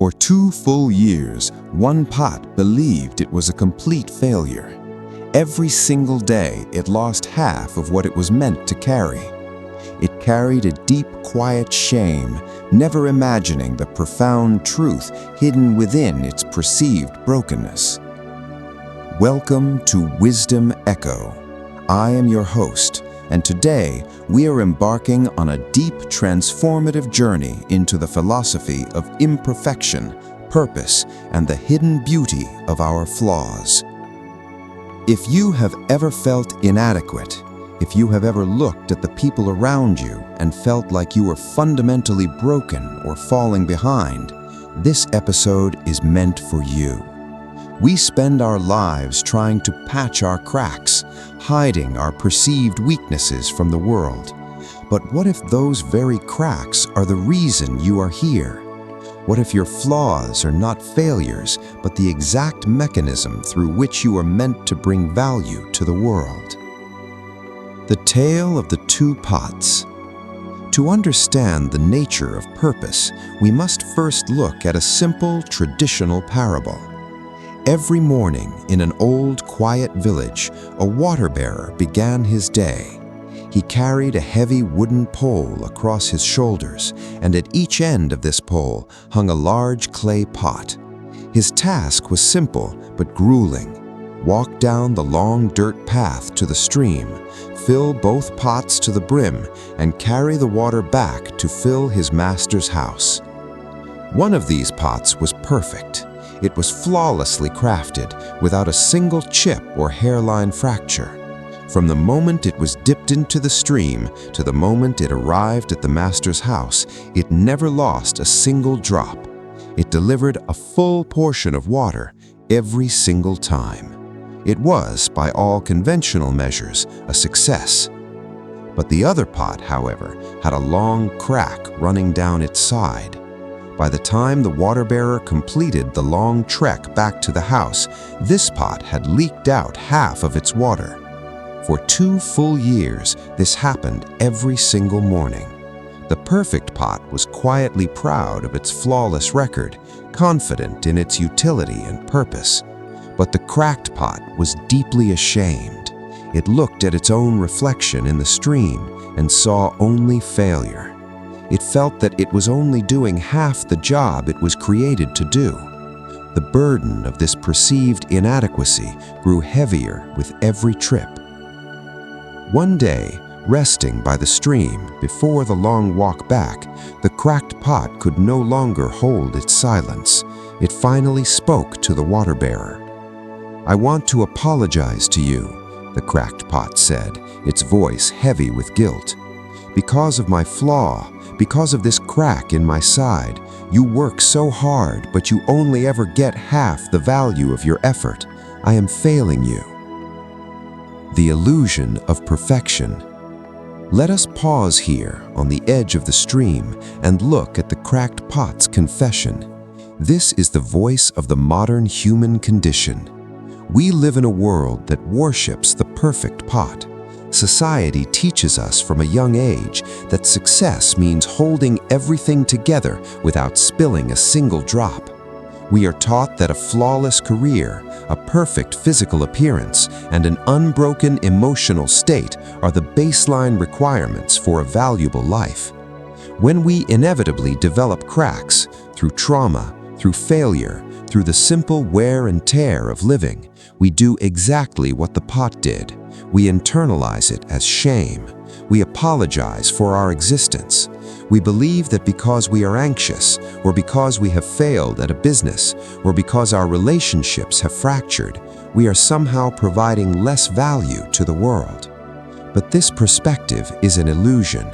For 2 full years, one pot believed it was a complete failure. Every single day, it lost half of what it was meant to carry. It carried a deep, quiet shame, never imagining the profound truth hidden within its perceived brokenness. Welcome to Wisdom Echo. I am your host, and today we are embarking on a deep, transformative journey into the philosophy of imperfection, purpose, and the hidden beauty of our flaws. If you have ever felt inadequate, if you have ever looked at the people around you and felt like you were fundamentally broken or falling behind, this episode is meant for you. We spend our lives trying to patch our cracks, hiding our perceived weaknesses from the world. But what if those very cracks are the reason you are here? What if your flaws are not failures, but the exact mechanism through which you are meant to bring value to the world? The Tale of the Two Pots. To understand the nature of purpose, we must first look at a simple, traditional parable. Every morning in an old, quiet village, a water-bearer began his day. He carried a heavy wooden pole across his shoulders, and at each end of this pole hung a large clay pot. His task was simple but grueling. Walk down the long dirt path to the stream, fill both pots to the brim, and carry the water back to fill his master's house. One of these pots was perfect. It was flawlessly crafted, without a single chip or hairline fracture. From the moment it was dipped into the stream to the moment it arrived at the master's house, it never lost a single drop. It delivered a full portion of water every single time. It was, by all conventional measures, a success. But the other pot, however, had a long crack running down its side. By the time the water-bearer completed the long trek back to the house, this pot had leaked out half of its water. For 2 full years, this happened every single morning. The perfect pot was quietly proud of its flawless record, confident in its utility and purpose. But the cracked pot was deeply ashamed. It looked at its own reflection in the stream and saw only failure. It felt that it was only doing half the job it was created to do. The burden of this perceived inadequacy grew heavier with every trip. One day, resting by the stream before the long walk back, the cracked pot could no longer hold its silence. It finally spoke to the water-bearer. "I want to apologize to you," the cracked pot said, its voice heavy with guilt. "Because of my flaw, because of this crack in my side, you work so hard, but you only ever get half the value of your effort. I am failing you." The illusion of perfection. Let us pause here on the edge of the stream and look at the cracked pot's confession. This is the voice of the modern human condition. We live in a world that worships the perfect pot. Society teaches us from a young age that success means holding everything together without spilling a single drop. We are taught that a flawless career, a perfect physical appearance, and an unbroken emotional state are the baseline requirements for a valuable life. When we inevitably develop cracks through trauma, through failure, through the simple wear and tear of living, we do exactly what the pot did. We internalize it as shame. We apologize for our existence. We believe that because we are anxious, or because we have failed at a business, or because our relationships have fractured, we are somehow providing less value to the world. But this perspective is an illusion.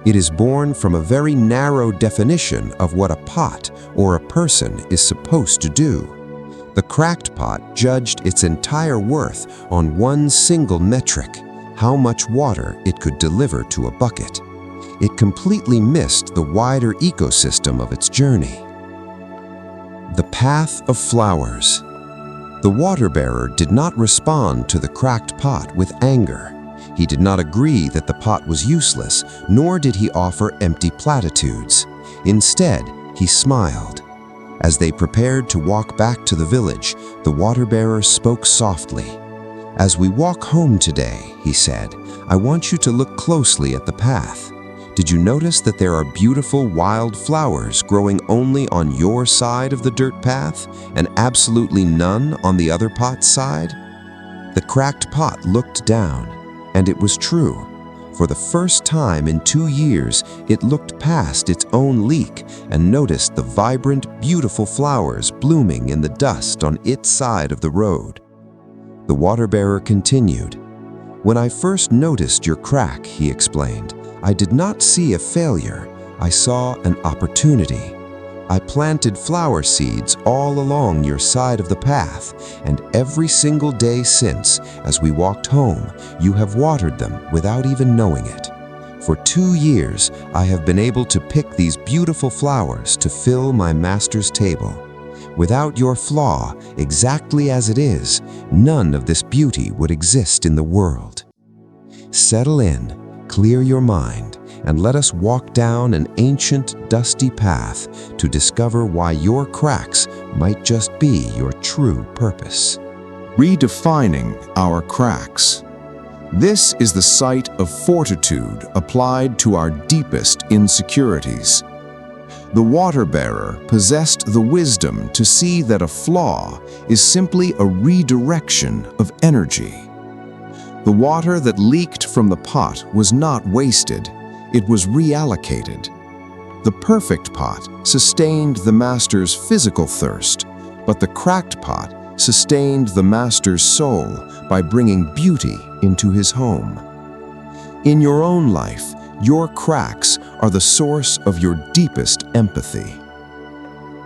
It is born from a very narrow definition of what a pot or a person is supposed to do. The cracked pot judged its entire worth on one single metric: how much water it could deliver to a bucket. It completely missed the wider ecosystem of its journey. The path of flowers. The water-bearer did not respond to the cracked pot with anger. He did not agree that the pot was useless, nor did he offer empty platitudes. Instead, he smiled. As they prepared to walk back to the village, the water-bearer spoke softly. "As we walk home today," he said, "I want you to look closely at the path. Did you notice that there are beautiful wild flowers growing only on your side of the dirt path and absolutely none on the other pot's side?" The cracked pot looked down, and it was true. For the first time in 2 years, it looked past its own leak and noticed the vibrant, beautiful flowers blooming in the dust on its side of the road. The water-bearer continued. "When I first noticed your crack," he explained, "I did not see a failure. I saw an opportunity. I planted flower seeds all along your side of the path, and every single day since, as we walked home, you have watered them without even knowing it. For 2 years, I have been able to pick these beautiful flowers to fill my master's table. Without your flaw, exactly as it is, none of this beauty would exist in the world. Settle in, clear your mind, and let us walk down an ancient, dusty path to discover why your cracks might just be your true purpose." Redefining our cracks. This is the site of fortitude applied to our deepest insecurities. The water-bearer possessed the wisdom to see that a flaw is simply a redirection of energy. The water that leaked from the pot was not wasted. It was reallocated. The perfect pot sustained the master's physical thirst, but the cracked pot sustained the master's soul by bringing beauty into his home. In your own life, your cracks are the source of your deepest empathy.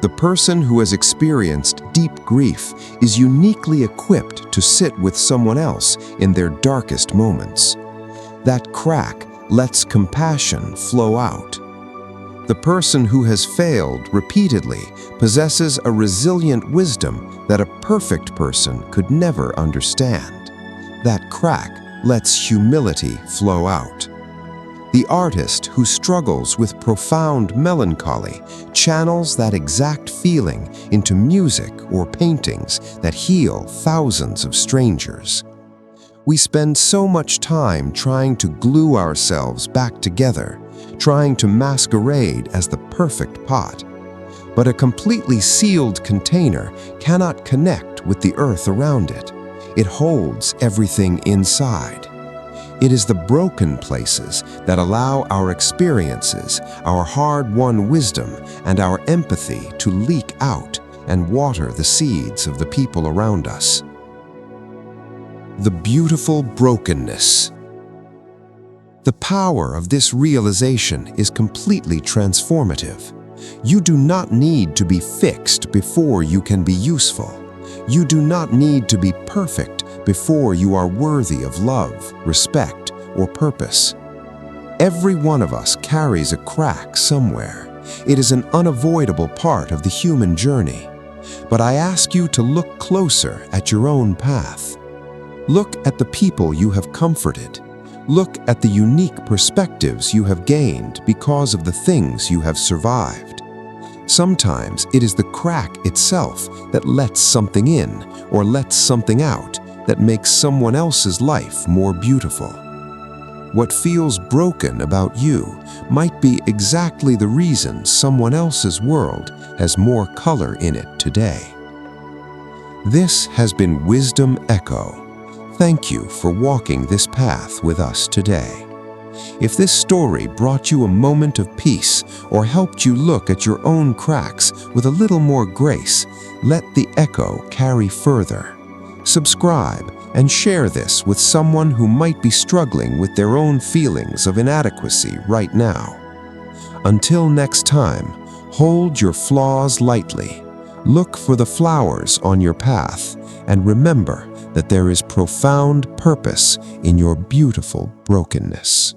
The person who has experienced deep grief is uniquely equipped to sit with someone else in their darkest moments. That crack lets compassion flow out. The person who has failed repeatedly possesses a resilient wisdom that a perfect person could never understand. That crack lets humility flow out. The artist who struggles with profound melancholy channels that exact feeling into music or paintings that heal thousands of strangers. We spend so much time trying to glue ourselves back together, trying to masquerade as the perfect pot. But a completely sealed container cannot connect with the earth around it. It holds everything inside. It is the broken places that allow our experiences, our hard-won wisdom, and our empathy to leak out and water the seeds of the people around us. The beautiful brokenness. The power of this realization is completely transformative. You do not need to be fixed before you can be useful. You do not need to be perfect before you are worthy of love, respect, or purpose. Every one of us carries a crack somewhere. It is an unavoidable part of the human journey. But I ask you to look closer at your own path. Look at the people you have comforted. Look at the unique perspectives you have gained because of the things you have survived. Sometimes it is the crack itself that lets something in or lets something out that makes someone else's life more beautiful. What feels broken about you might be exactly the reason someone else's world has more color in it today. This has been Wisdom Echo. Thank you for walking this path with us today. If this story brought you a moment of peace or helped you look at your own cracks with a little more grace, let the echo carry further. Subscribe and share this with someone who might be struggling with their own feelings of inadequacy right now. Until next time, hold your flaws lightly. Look for the flowers on your path, and remember that there is profound purpose in your beautiful brokenness.